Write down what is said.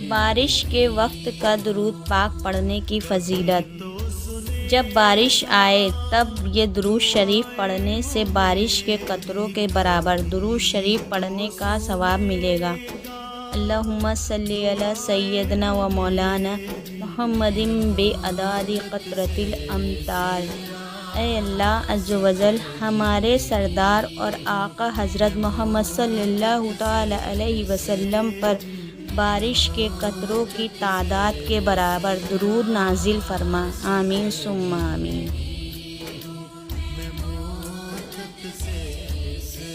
बारिश के वक्त का दुरूद पाक पढ़ने की फ़जीलत। जब बारिश आए तब ये दुरूद शरीफ पढ़ने से बारिश के कतरों के बराबर दुरूद शरीफ पढ़ने का सवाब मिलेगा। अल्लाहुम्मा सल्ली अला सय्यदना व मौलाना मुहम्मदिन बे अदादी क़तरतिल अमतार। ऐ अल्लाह अज़्ज़ व जल हमारे सरदार और आका हज़रत मोहम्मद सल्लल्लाहु तआला अलैहि वसल्लम पर बारिश के कतरों की तादाद के बराबर दुरूद नाजिल फरमा। आमीन सुम्मा आमीन।